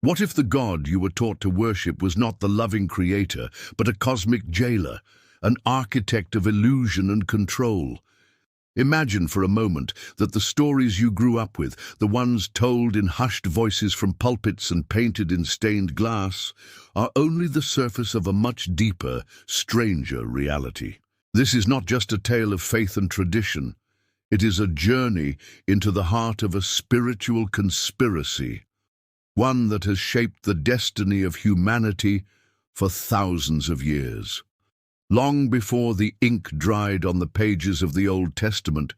What if the God you were taught to worship was not the loving creator, but a cosmic jailer, an architect of illusion and control? Imagine for a moment that the stories you grew up with, the ones told in hushed voices from pulpits and painted in stained glass, are only the surface of a much deeper, stranger reality. This is not just a tale of faith and tradition. It is a journey into the heart of a spiritual conspiracy, one that has shaped the destiny of humanity for thousands of years. Long before the ink dried on the pages of the Old Testament,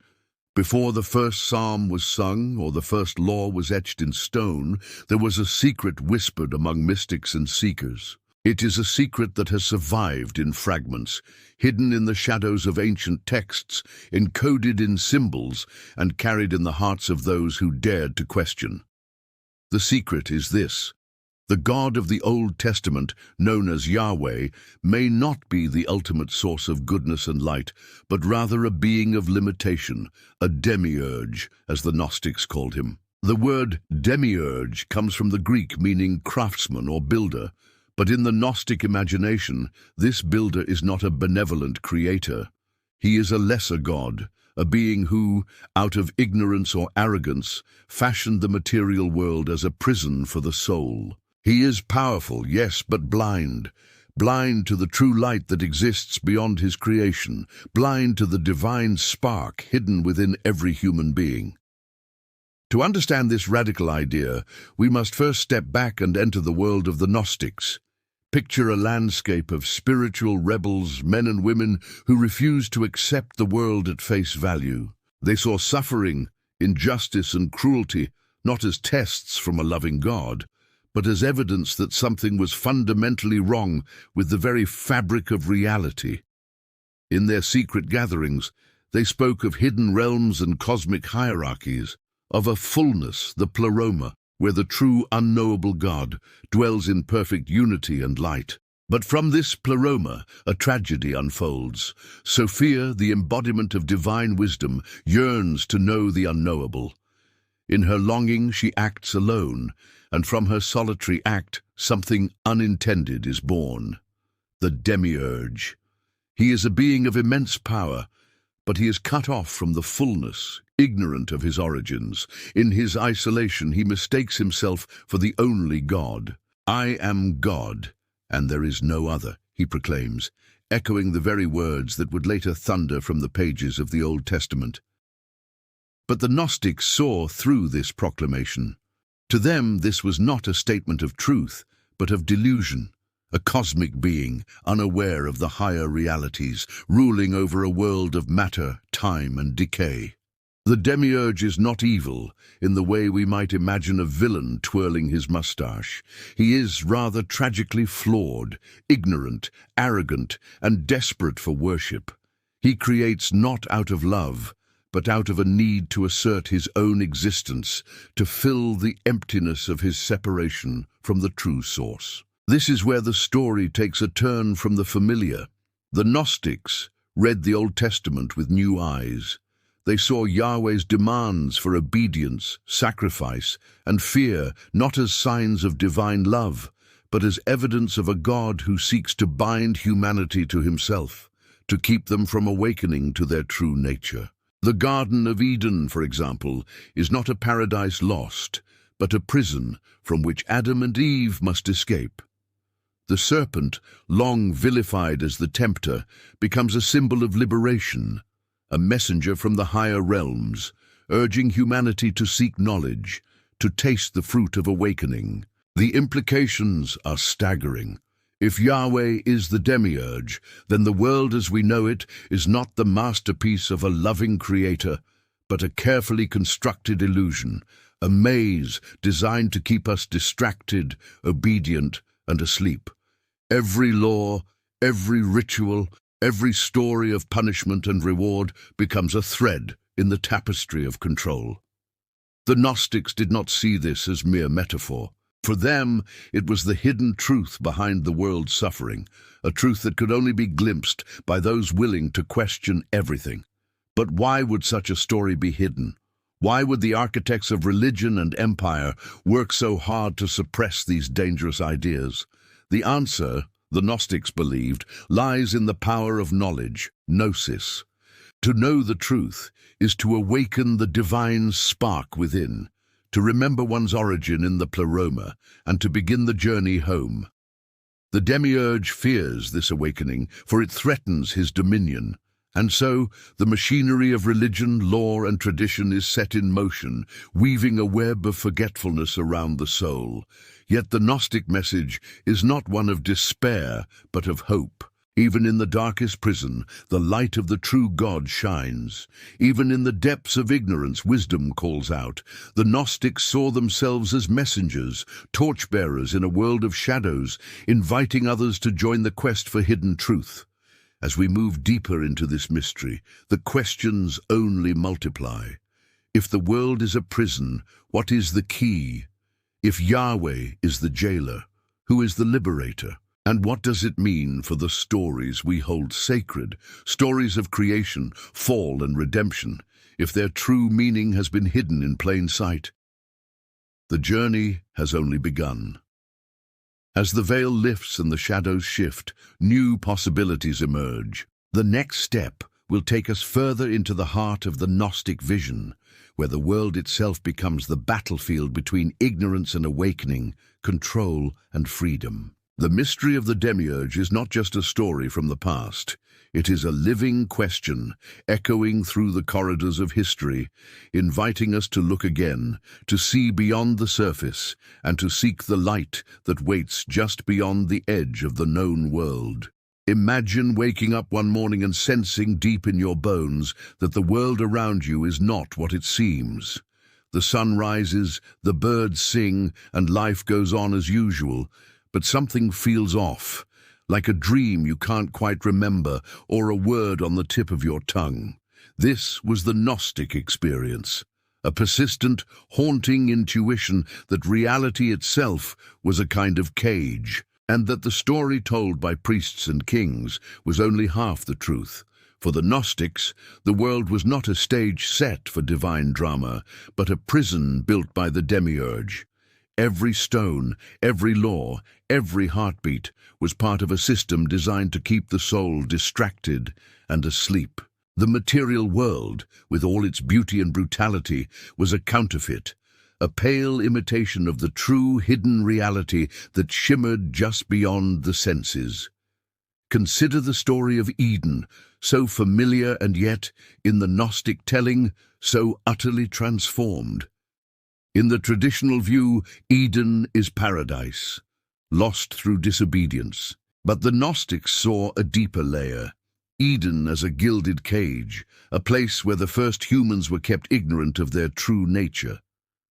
before the first psalm was sung or the first law was etched in stone, there was a secret whispered among mystics and seekers. It is a secret that has survived in fragments, hidden in the shadows of ancient texts, encoded in symbols, and carried in the hearts of those who dared to question. The secret is this: the God of the Old Testament, known as Yahweh, may not be the ultimate source of goodness and light, but rather a being of limitation, a demiurge, as the Gnostics called him. The word demiurge comes from the Greek meaning craftsman or builder, but in the Gnostic imagination, this builder is not a benevolent creator. He is a lesser god, a being who, out of ignorance or arrogance, fashioned the material world as a prison for the soul. He is powerful, yes, but blind. Blind to the true light that exists beyond his creation, blind to the divine spark hidden within every human being. To understand this radical idea, we must first step back and enter the world of the Gnostics. Picture a landscape of spiritual rebels, men and women who refused to accept the world at face value. They saw suffering, injustice, and cruelty not as tests from a loving God, but as evidence that something was fundamentally wrong with the very fabric of reality. In their secret gatherings, they spoke of hidden realms and cosmic hierarchies, of a fullness, the pleroma, where the true unknowable God dwells in perfect unity and light. But from this pleroma, a tragedy unfolds. Sophia, the embodiment of divine wisdom, yearns to know the unknowable. In her longing, she acts alone, and from her solitary act, something unintended is born. The demiurge. He is a being of immense power, but he is cut off from the fullness, ignorant of his origins. In his isolation, he mistakes himself for the only God. "I am God, and there is no other," he proclaims, echoing the very words that would later thunder from the pages of the Old Testament. But the Gnostics saw through this proclamation. To them, this was not a statement of truth, but of delusion. A cosmic being, unaware of the higher realities, ruling over a world of matter, time, and decay. The demiurge is not evil in the way we might imagine a villain twirling his mustache. He is rather tragically flawed, ignorant, arrogant, and desperate for worship. He creates not out of love, but out of a need to assert his own existence, to fill the emptiness of his separation from the true source. This is where the story takes a turn from the familiar. The Gnostics read the Old Testament with new eyes. They saw Yahweh's demands for obedience, sacrifice, and fear not as signs of divine love, but as evidence of a God who seeks to bind humanity to himself, to keep them from awakening to their true nature. The Garden of Eden, for example, is not a paradise lost, but a prison from which Adam and Eve must escape. The serpent, long vilified as the tempter, becomes a symbol of liberation, a messenger from the higher realms, urging humanity to seek knowledge, to taste the fruit of awakening. The implications are staggering. If Yahweh is the demiurge, then the world as we know it is not the masterpiece of a loving creator, but a carefully constructed illusion, a maze designed to keep us distracted, obedient, and asleep. Every law, every ritual, every story of punishment and reward becomes a thread in the tapestry of control. The Gnostics did not see this as mere metaphor. For them, it was the hidden truth behind the world's suffering, a truth that could only be glimpsed by those willing to question everything. But why would such a story be hidden? Why would the architects of religion and empire work so hard to suppress these dangerous ideas? The answer, the Gnostics believed, lies in the power of knowledge, gnosis. To know the truth is to awaken the divine spark within, to remember one's origin in the pleroma, and to begin the journey home. The demiurge fears this awakening, for it threatens his dominion. And so, the machinery of religion, law, and tradition is set in motion, weaving a web of forgetfulness around the soul. Yet the Gnostic message is not one of despair, but of hope. Even in the darkest prison, the light of the true God shines. Even in the depths of ignorance, wisdom calls out. The Gnostics saw themselves as messengers, torchbearers in a world of shadows, inviting others to join the quest for hidden truth. As we move deeper into this mystery, the questions only multiply. If the world is a prison, what is the key? If Yahweh is the jailer, who is the liberator? And what does it mean for the stories we hold sacred, stories of creation, fall, and redemption, if their true meaning has been hidden in plain sight? The journey has only begun. As the veil lifts and the shadows shift, new possibilities emerge. The next step will take us further into the heart of the Gnostic vision, where the world itself becomes the battlefield between ignorance and awakening, control and freedom. The mystery of the demiurge is not just a story from the past. It is a living question, echoing through the corridors of history, inviting us to look again, to see beyond the surface, and to seek the light that waits just beyond the edge of the known world. Imagine waking up one morning and sensing deep in your bones that the world around you is not what it seems. The sun rises, the birds sing, and life goes on as usual, but something feels off, like a dream you can't quite remember or a word on the tip of your tongue. This was the Gnostic experience, a persistent, haunting intuition that reality itself was a kind of cage, and that the story told by priests and kings was only half the truth. For the Gnostics, the world was not a stage set for divine drama, but a prison built by the demiurge. Every stone, every law, every heartbeat was part of a system designed to keep the soul distracted and asleep. The material world, with all its beauty and brutality, was a counterfeit, a pale imitation of the true hidden reality that shimmered just beyond the senses. Consider the story of Eden, so familiar and yet, in the Gnostic telling, so utterly transformed. In the traditional view, Eden is paradise, lost through disobedience. But the Gnostics saw a deeper layer. Eden as a gilded cage, a place where the first humans were kept ignorant of their true nature.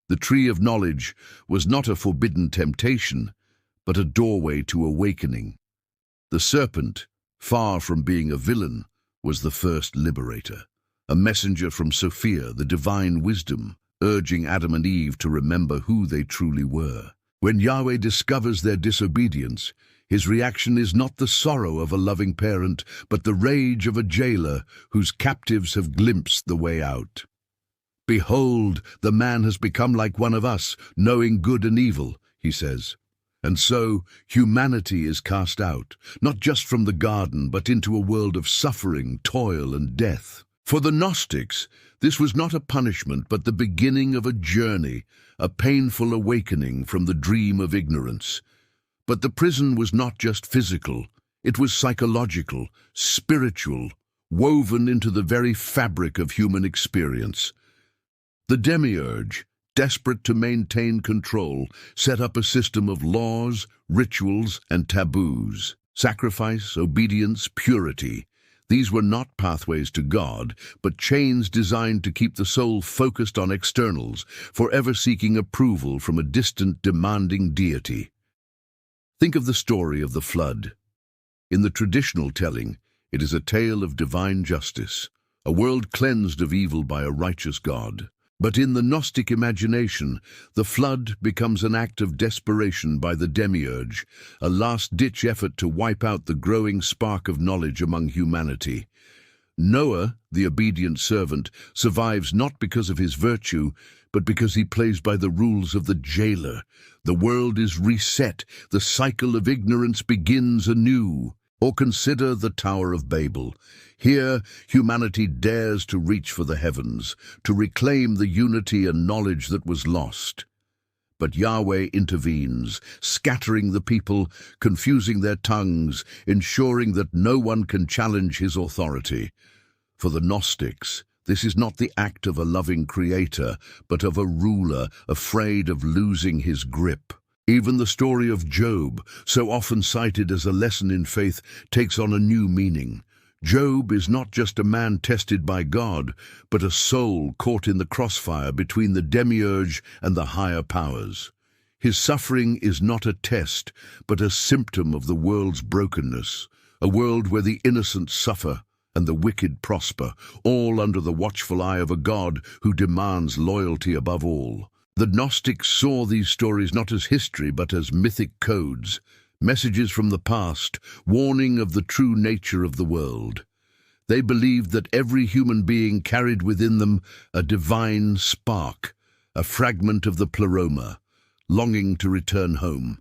The tree of knowledge was not a forbidden temptation, but a doorway to awakening. The serpent, far from being a villain, was the first liberator, a messenger from Sophia, the divine wisdom, urging Adam and Eve to remember who they truly were. When Yahweh discovers their disobedience, his reaction is not the sorrow of a loving parent, but the rage of a jailer whose captives have glimpsed the way out. "Behold, the man has become like one of us, knowing good and evil," he says. And so, humanity is cast out, not just from the garden, but into a world of suffering, toil, and death. For the Gnostics, this was not a punishment, but the beginning of a journey, a painful awakening from the dream of ignorance. But the prison was not just physical, it was psychological, spiritual, woven into the very fabric of human experience. The demiurge, desperate to maintain control, set up a system of laws, rituals, and taboos. Sacrifice, obedience, purity. These were not pathways to God, but chains designed to keep the soul focused on externals, forever seeking approval from a distant, demanding deity. Think of the story of the flood. In the traditional telling, it is a tale of divine justice, a world cleansed of evil by a righteous God. But in the Gnostic imagination, the flood becomes an act of desperation by the demiurge, a last-ditch effort to wipe out the growing spark of knowledge among humanity. Noah, the obedient servant, survives not because of his virtue, but because he plays by the rules of the jailer. The world is reset, the cycle of ignorance begins anew. Or consider the Tower of Babel. Here, humanity dares to reach for the heavens, to reclaim the unity and knowledge that was lost. But Yahweh intervenes, scattering the people, confusing their tongues, ensuring that no one can challenge his authority. For the Gnostics, this is not the act of a loving creator, but of a ruler afraid of losing his grip. Even the story of Job, so often cited as a lesson in faith, takes on a new meaning. Job is not just a man tested by God, but a soul caught in the crossfire between the demiurge and the higher powers. His suffering is not a test, but a symptom of the world's brokenness, a world where the innocent suffer and the wicked prosper, all under the watchful eye of a God who demands loyalty above all. The Gnostics saw these stories not as history but as mythic codes, messages from the past, warning of the true nature of the world. They believed that every human being carried within them a divine spark, a fragment of the pleroma, longing to return home.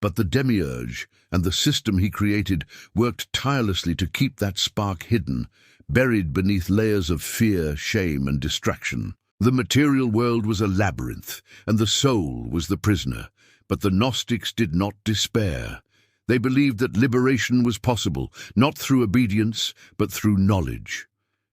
But the demiurge and the system he created worked tirelessly to keep that spark hidden, buried beneath layers of fear, shame, and distraction. The material world was a labyrinth, and the soul was the prisoner. But the Gnostics did not despair. They believed that liberation was possible, not through obedience, but through knowledge.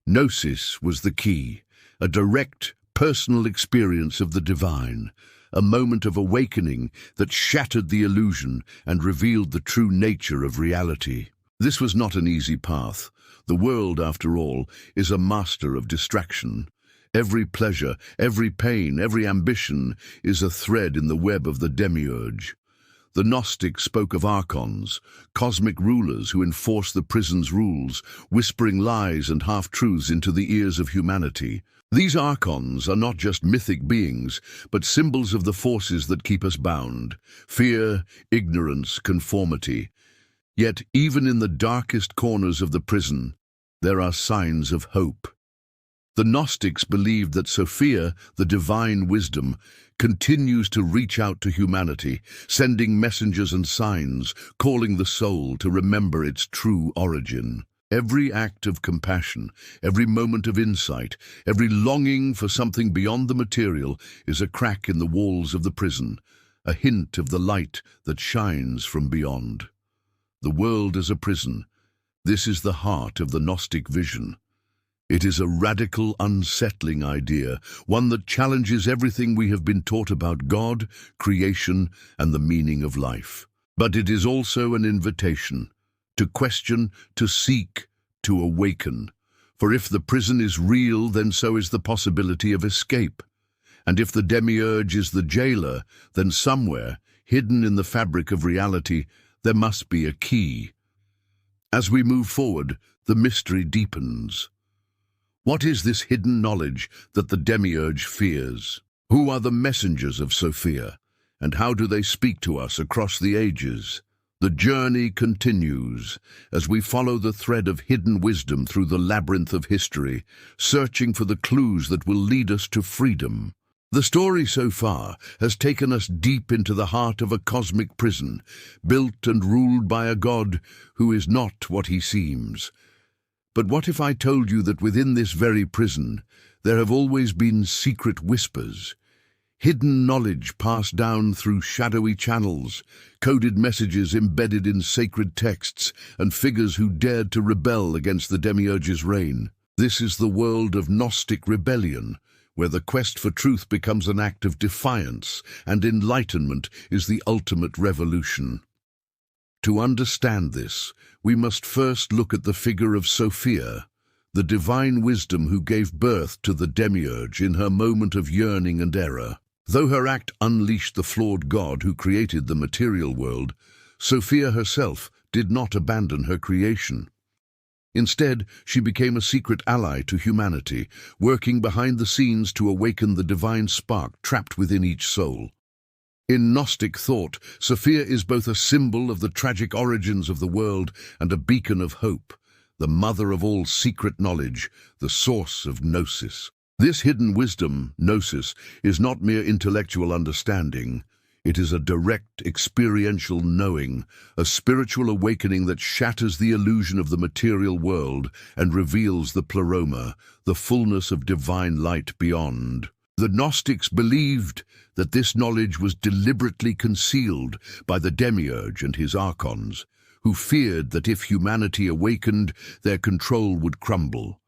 Gnosis was the key, a direct, personal experience of the divine, a moment of awakening that shattered the illusion and revealed the true nature of reality. This was not an easy path. The world, after all, is a master of distraction. Every pleasure, every pain, every ambition is a thread in the web of the demiurge. The Gnostics spoke of archons, cosmic rulers who enforce the prison's rules, whispering lies and half-truths into the ears of humanity. These archons are not just mythic beings, but symbols of the forces that keep us bound: fear, ignorance, conformity. Yet, even in the darkest corners of the prison, there are signs of hope. The Gnostics believed that Sophia, the divine wisdom, continues to reach out to humanity, sending messengers and signs, calling the soul to remember its true origin. Every act of compassion, every moment of insight, every longing for something beyond the material is a crack in the walls of the prison, a hint of the light that shines from beyond. The world as a prison. This is the heart of the Gnostic vision. It is a radical, unsettling idea, one that challenges everything we have been taught about God, creation, and the meaning of life. But it is also an invitation to question, to seek, to awaken. For if the prison is real, then so is the possibility of escape. And if the demiurge is the jailer, then somewhere, hidden in the fabric of reality, there must be a key. As we move forward, the mystery deepens. What is this hidden knowledge that the demiurge fears? Who are the messengers of Sophia, and how do they speak to us across the ages? The journey continues as we follow the thread of hidden wisdom through the labyrinth of history, searching for the clues that will lead us to freedom. The story so far has taken us deep into the heart of a cosmic prison, built and ruled by a God who is not what he seems. But what if I told you that within this very prison there have always been secret whispers, hidden knowledge passed down through shadowy channels, coded messages embedded in sacred texts, and figures who dared to rebel against the demiurge's reign? This is the world of Gnostic rebellion, where the quest for truth becomes an act of defiance, and enlightenment is the ultimate revolution. To understand this, we must first look at the figure of Sophia, the divine wisdom who gave birth to the demiurge in her moment of yearning and error. Though her act unleashed the flawed God who created the material world, Sophia herself did not abandon her creation. Instead, she became a secret ally to humanity, working behind the scenes to awaken the divine spark trapped within each soul. In Gnostic thought, Sophia is both a symbol of the tragic origins of the world and a beacon of hope. the mother of all secret knowledge, the source of gnosis. This hidden wisdom, gnosis, is not mere intellectual understanding. It is a direct, experiential knowing, a spiritual awakening that shatters the illusion of the material world and reveals the pleroma, the fullness of divine light beyond. The Gnostics believed that this knowledge was deliberately concealed by the demiurge and his archons, who feared that if humanity awakened, their control would crumble.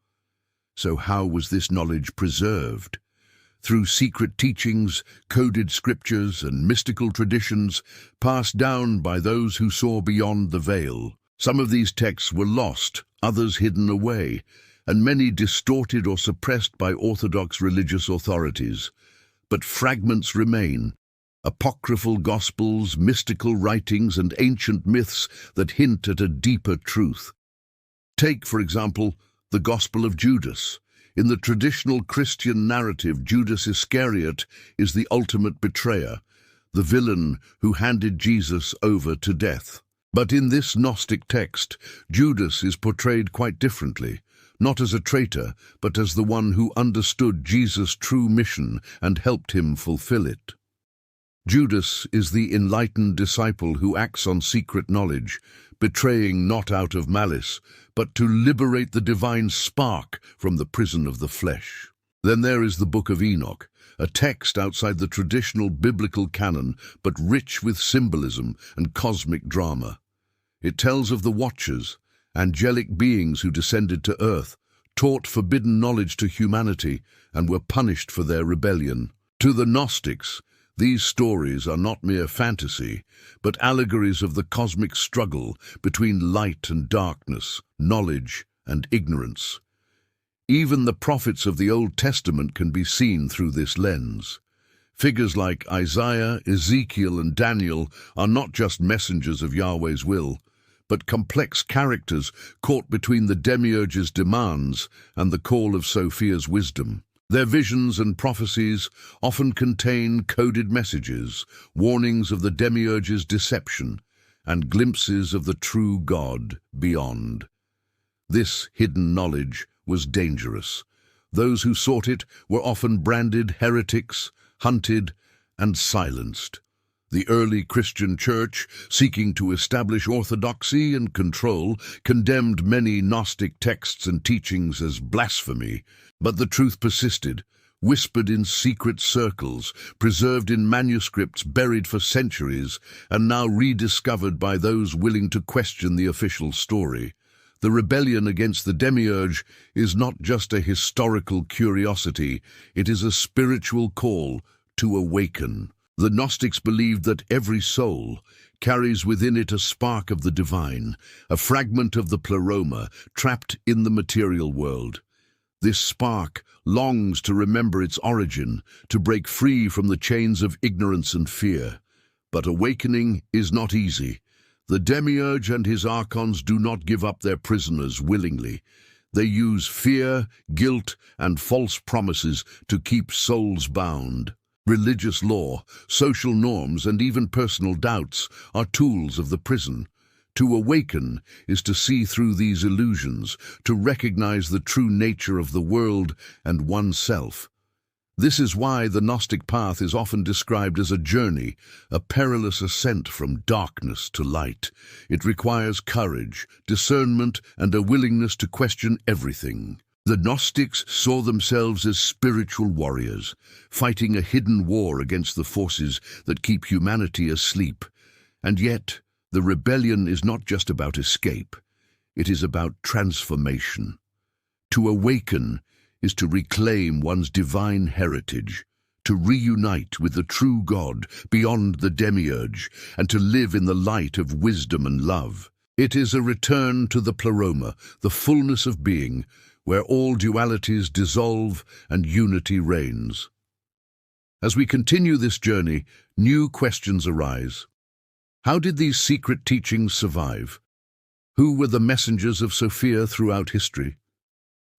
So how was this knowledge preserved? Through secret teachings, coded scriptures, and mystical traditions passed down by those who saw beyond the veil. Some of these texts were lost, others hidden away, and many distorted or suppressed by orthodox religious authorities. But fragments remain, apocryphal gospels, mystical writings, and ancient myths that hint at a deeper truth. Take, for example, the Gospel of Judas. In the traditional Christian narrative, Judas Iscariot is the ultimate betrayer, the villain who handed Jesus over to death. But in this Gnostic text, Judas is portrayed quite differently, not as a traitor, but as the one who understood Jesus' true mission and helped him fulfill it. Judas is the enlightened disciple who acts on secret knowledge, betraying not out of malice, but to liberate the divine spark from the prison of the flesh. Then there is the Book of Enoch, a text outside the traditional biblical canon, but rich with symbolism and cosmic drama. It tells of the Watchers, angelic beings who descended to earth, taught forbidden knowledge to humanity, and were punished for their rebellion. To the Gnostics, these stories are not mere fantasy, but allegories of the cosmic struggle between light and darkness, knowledge and ignorance. Even the prophets of the Old Testament can be seen through this lens. Figures like Isaiah, Ezekiel, and Daniel are not just messengers of Yahweh's will, but complex characters caught between the demiurge's demands and the call of Sophia's wisdom. Their visions and prophecies often contain coded messages, warnings of the demiurge's deception, and glimpses of the true God beyond. This hidden knowledge was dangerous. Those who sought it were often branded heretics, hunted, and silenced. The early Christian church, seeking to establish orthodoxy and control, condemned many Gnostic texts and teachings as blasphemy. But the truth persisted, whispered in secret circles, preserved in manuscripts buried for centuries, and now rediscovered by those willing to question the official story. The rebellion against the demiurge is not just a historical curiosity, it is a spiritual call to awaken. The Gnostics believed that every soul carries within it a spark of the divine, a fragment of the pleroma trapped in the material world. This spark longs to remember its origin, to break free from the chains of ignorance and fear. But awakening is not easy. The demiurge and his archons do not give up their prisoners willingly. They use fear, guilt, and false promises to keep souls bound. Religious law, social norms, and even personal doubts are tools of the prison. To awaken is to see through these illusions, to recognize the true nature of the world and oneself. This is why the Gnostic path is often described as a journey, a perilous ascent from darkness to light. It requires courage, discernment, and a willingness to question everything. The Gnostics saw themselves as spiritual warriors, fighting a hidden war against the forces that keep humanity asleep. And yet, the rebellion is not just about escape, it is about transformation. To awaken is to reclaim one's divine heritage, to reunite with the true God beyond the demiurge, and to live in the light of wisdom and love. It is a return to the pleroma, the fullness of being, where all dualities dissolve and unity reigns. As we continue this journey, new questions arise. How did these secret teachings survive? Who were the messengers of Sophia throughout history?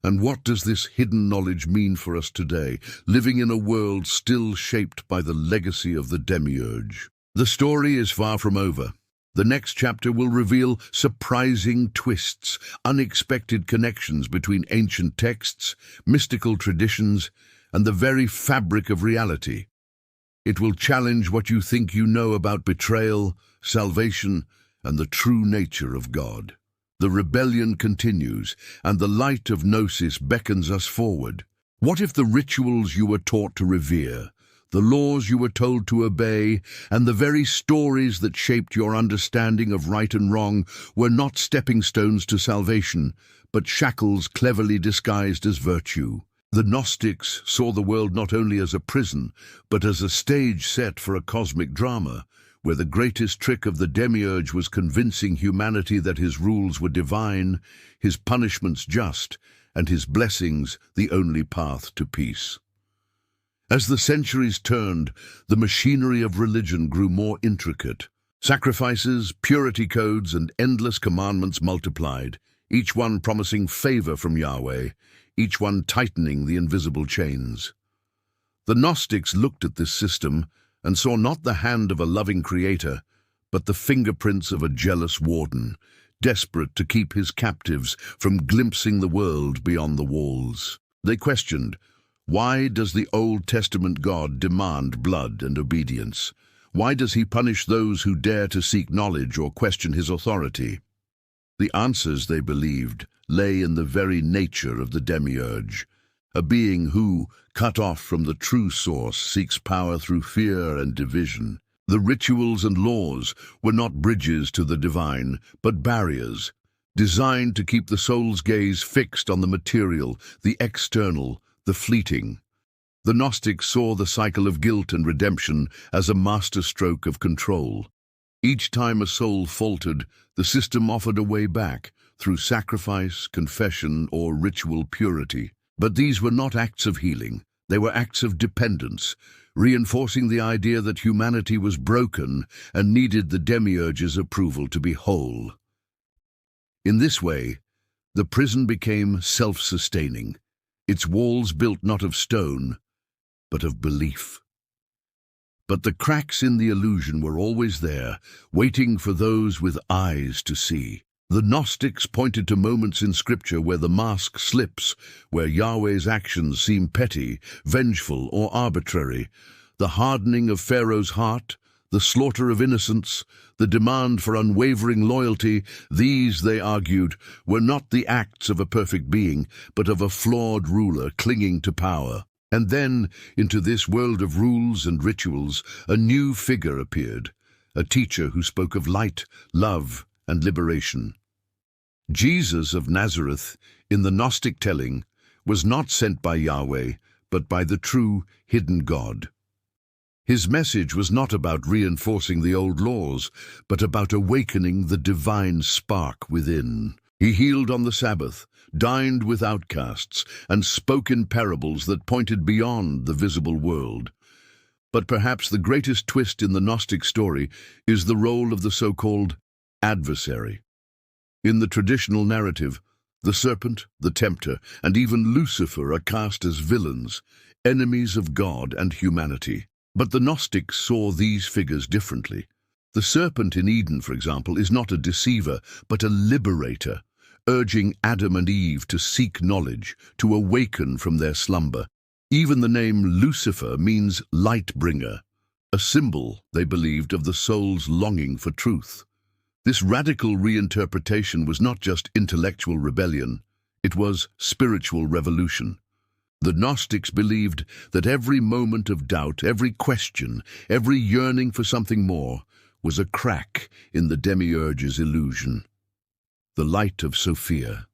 And what does this hidden knowledge mean for us today, living in a world still shaped by the legacy of the demiurge? The story is far from over. The next chapter will reveal surprising twists, unexpected connections between ancient texts, mystical traditions, and the very fabric of reality. It will challenge what you think you know about betrayal, salvation, and the true nature of God. The rebellion continues, and the light of Gnosis beckons us forward. What if the rituals you were taught to revere, the laws you were told to obey, and the very stories that shaped your understanding of right and wrong were not stepping stones to salvation, but shackles cleverly disguised as virtue? The Gnostics saw the world not only as a prison, but as a stage set for a cosmic drama, where the greatest trick of the demiurge was convincing humanity that his rules were divine, his punishments just, and his blessings the only path to peace. As the centuries turned, the machinery of religion grew more intricate. Sacrifices, purity codes, and endless commandments multiplied, each one promising favor from Yahweh, each one tightening the invisible chains. The Gnostics looked at this system and saw not the hand of a loving creator, but the fingerprints of a jealous warden, desperate to keep his captives from glimpsing the world beyond the walls. They questioned, why does the Old Testament God demand blood and obedience? Why does he punish those who dare to seek knowledge or question his authority? The answers, they believed, lay in the very nature of the demiurge, a being who, cut off from the true source, seeks power through fear and division. The rituals and laws were not bridges to the divine, but barriers, designed to keep the soul's gaze fixed on the material, the external, the fleeting. The Gnostics saw the cycle of guilt and redemption as a masterstroke of control. Each time a soul faltered, the system offered a way back, through sacrifice, confession, or ritual purity. But these were not acts of healing, they were acts of dependence, reinforcing the idea that humanity was broken and needed the demiurge's approval to be whole. In this way, the prison became self-sustaining, its walls built not of stone, but of belief. But the cracks in the illusion were always there, waiting for those with eyes to see. The Gnostics pointed to moments in Scripture where the mask slips, where Yahweh's actions seem petty, vengeful, or arbitrary. The hardening of Pharaoh's heart, the slaughter of innocents, the demand for unwavering loyalty, these, they argued, were not the acts of a perfect being, but of a flawed ruler clinging to power. And then, into this world of rules and rituals, a new figure appeared, a teacher who spoke of light, love, and liberation. Jesus of Nazareth, in the Gnostic telling, was not sent by Yahweh, but by the true, hidden God. His message was not about reinforcing the old laws, but about awakening the divine spark within. He healed on the Sabbath, dined with outcasts, and spoke in parables that pointed beyond the visible world. But perhaps the greatest twist in the Gnostic story is the role of the so-called adversary. In the traditional narrative, the serpent, the tempter, and even Lucifer are cast as villains, enemies of God and humanity. But the Gnostics saw these figures differently. The serpent in Eden, for example, is not a deceiver, but a liberator, urging Adam and Eve to seek knowledge, to awaken from their slumber. Even the name Lucifer means light bringer, a symbol, they believed, of the soul's longing for truth. This radical reinterpretation was not just intellectual rebellion, it was spiritual revolution. The Gnostics believed that every moment of doubt, every question, every yearning for something more, was a crack in the demiurge's illusion. The light of Sophia,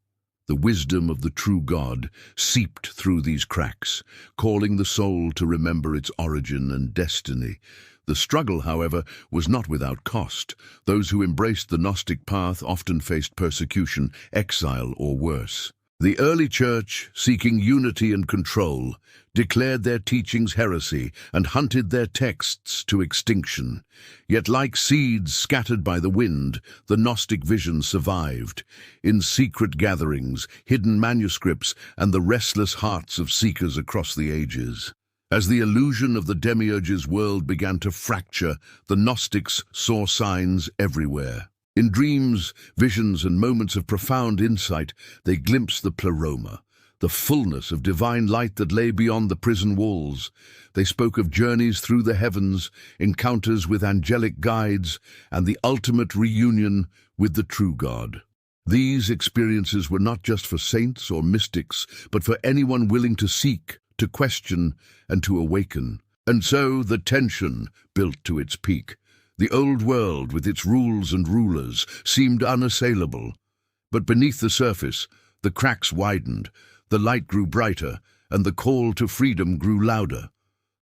the wisdom of the true God, seeped through these cracks, calling the soul to remember its origin and destiny. The struggle, however, was not without cost. Those who embraced the Gnostic path often faced persecution, exile, or worse. The early church, seeking unity and control, declared their teachings heresy and hunted their texts to extinction. Yet like seeds scattered by the wind, the Gnostic vision survived, in secret gatherings, hidden manuscripts, and the restless hearts of seekers across the ages. As the illusion of the demiurge's world began to fracture, the Gnostics saw signs everywhere. In dreams, visions, and moments of profound insight, they glimpsed the pleroma, the fullness of divine light that lay beyond the prison walls. They spoke of journeys through the heavens, encounters with angelic guides, and the ultimate reunion with the true God. These experiences were not just for saints or mystics, but for anyone willing to seek, to question, and to awaken. And so the tension built to its peak. The old world, with its rules and rulers, seemed unassailable. But beneath the surface, the cracks widened, the light grew brighter, and the call to freedom grew louder.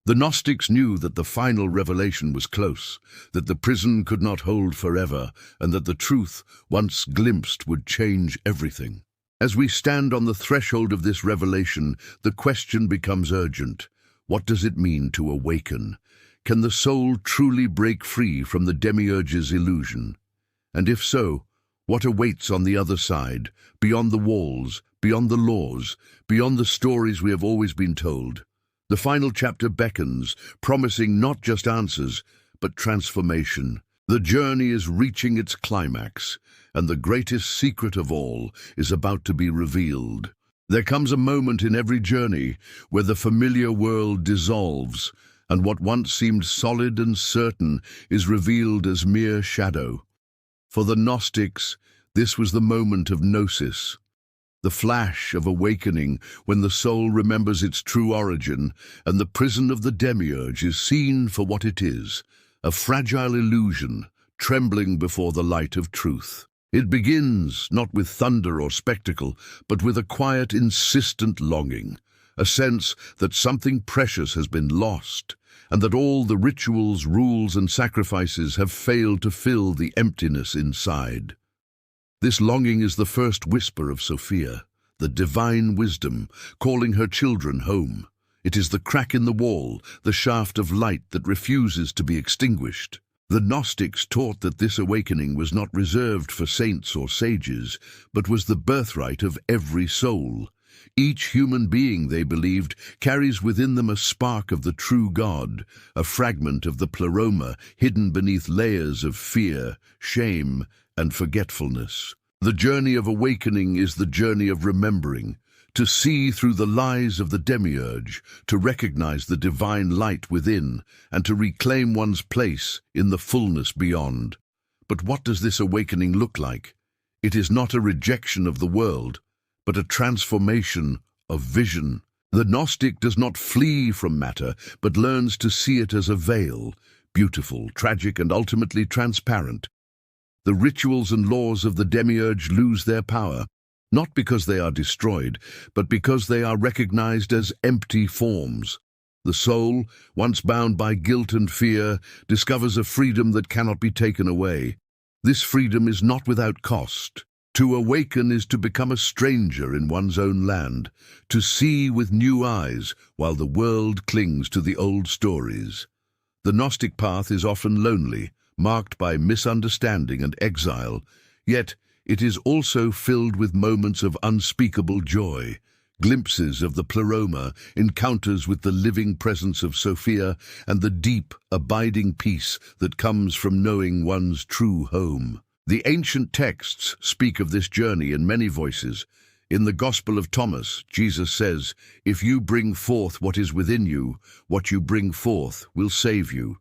The Gnostics knew that the final revelation was close, that the prison could not hold forever, and that the truth, once glimpsed, would change everything. As we stand on the threshold of this revelation, the question becomes urgent. What does it mean to awaken? Can the soul truly break free from the demiurge's illusion? And if so, what awaits on the other side, beyond the walls, beyond the laws, beyond the stories we have always been told? The final chapter beckons, promising not just answers, but transformation. The journey is reaching its climax, and the greatest secret of all is about to be revealed. There comes a moment in every journey where the familiar world dissolves, and what once seemed solid and certain is revealed as mere shadow. For the Gnostics, this was the moment of gnosis, the flash of awakening when the soul remembers its true origin, and the prison of the demiurge is seen for what it is, a fragile illusion trembling before the light of truth. It begins not with thunder or spectacle, but with a quiet, insistent longing, a sense that something precious has been lost, and that all the rituals, rules, and sacrifices have failed to fill the emptiness inside. This longing is the first whisper of Sophia, the divine wisdom, calling her children home. It is the crack in the wall, the shaft of light that refuses to be extinguished. The Gnostics taught that this awakening was not reserved for saints or sages, but was the birthright of every soul. Each human being, they believed, carries within them a spark of the true God, a fragment of the pleroma hidden beneath layers of fear, shame, and forgetfulness. The journey of awakening is the journey of remembering, to see through the lies of the demiurge, to recognize the divine light within, and to reclaim one's place in the fullness beyond. But what does this awakening look like? It is not a rejection of the world, but a transformation of vision. The Gnostic does not flee from matter, but learns to see it as a veil, beautiful, tragic, and ultimately transparent. The rituals and laws of the demiurge lose their power, not because they are destroyed, but because they are recognized as empty forms. The soul, once bound by guilt and fear, discovers a freedom that cannot be taken away. This freedom is not without cost. To awaken is to become a stranger in one's own land, to see with new eyes while the world clings to the old stories. The Gnostic path is often lonely, marked by misunderstanding and exile, yet it is also filled with moments of unspeakable joy, glimpses of the pleroma, encounters with the living presence of Sophia, and the deep, abiding peace that comes from knowing one's true home. The ancient texts speak of this journey in many voices. In the Gospel of Thomas, Jesus says, "If you bring forth what is within you, what you bring forth will save you."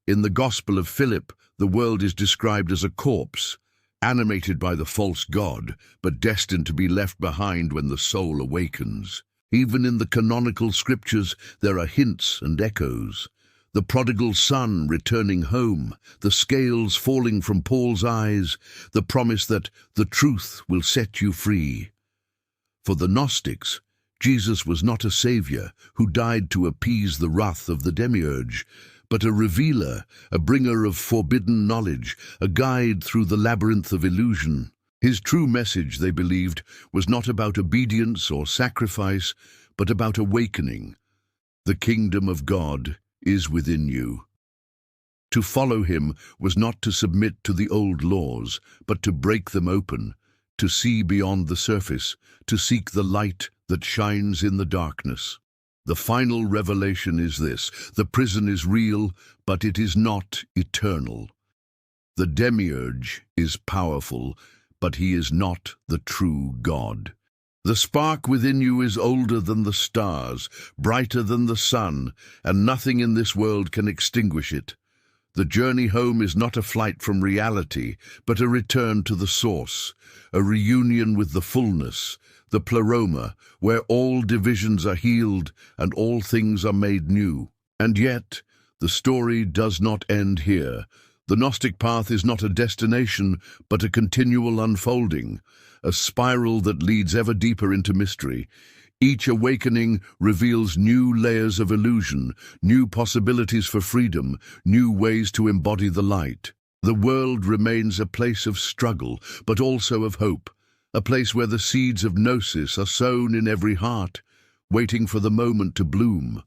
In the Gospel of Philip, the world is described as a corpse, animated by the false god, but destined to be left behind when the soul awakens. Even in the canonical scriptures, there are hints and echoes. The prodigal son returning home, the scales falling from Paul's eyes, the promise that the truth will set you free. For the Gnostics, Jesus was not a savior who died to appease the wrath of the demiurge, but a revealer, a bringer of forbidden knowledge, a guide through the labyrinth of illusion. His true message, they believed, was not about obedience or sacrifice, but about awakening. The kingdom of God is within you. To follow him was not to submit to the old laws, but to break them open, to see beyond the surface, to seek the light that shines in the darkness. The final revelation is this: the prison is real, but it is not eternal. The demiurge is powerful, but he is not the true God. The spark within you is older than the stars, brighter than the sun, and nothing in this world can extinguish it. The journey home is not a flight from reality, but a return to the source, a reunion with the fullness, the pleroma, where all divisions are healed and all things are made new. And yet, the story does not end here. The Gnostic path is not a destination, but a continual unfolding, a spiral that leads ever deeper into mystery. Each awakening reveals new layers of illusion, new possibilities for freedom, new ways to embody the light. The world remains a place of struggle, but also of hope, a place where the seeds of gnosis are sown in every heart, waiting for the moment to bloom.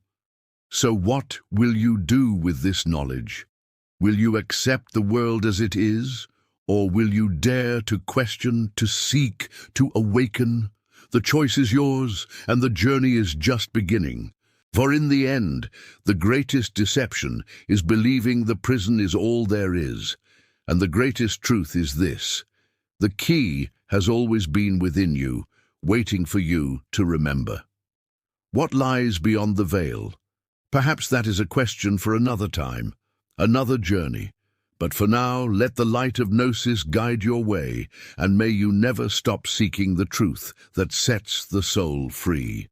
So what will you do with this knowledge? Will you accept the world as it is, or will you dare to question, to seek, to awaken? The choice is yours, and the journey is just beginning. For in the end, the greatest deception is believing the prison is all there is, and the greatest truth is this: the key has always been within you, waiting for you to remember. What lies beyond the veil? Perhaps that is a question for another time, another journey. But for now, let the light of gnosis guide your way, and may you never stop seeking the truth that sets the soul free.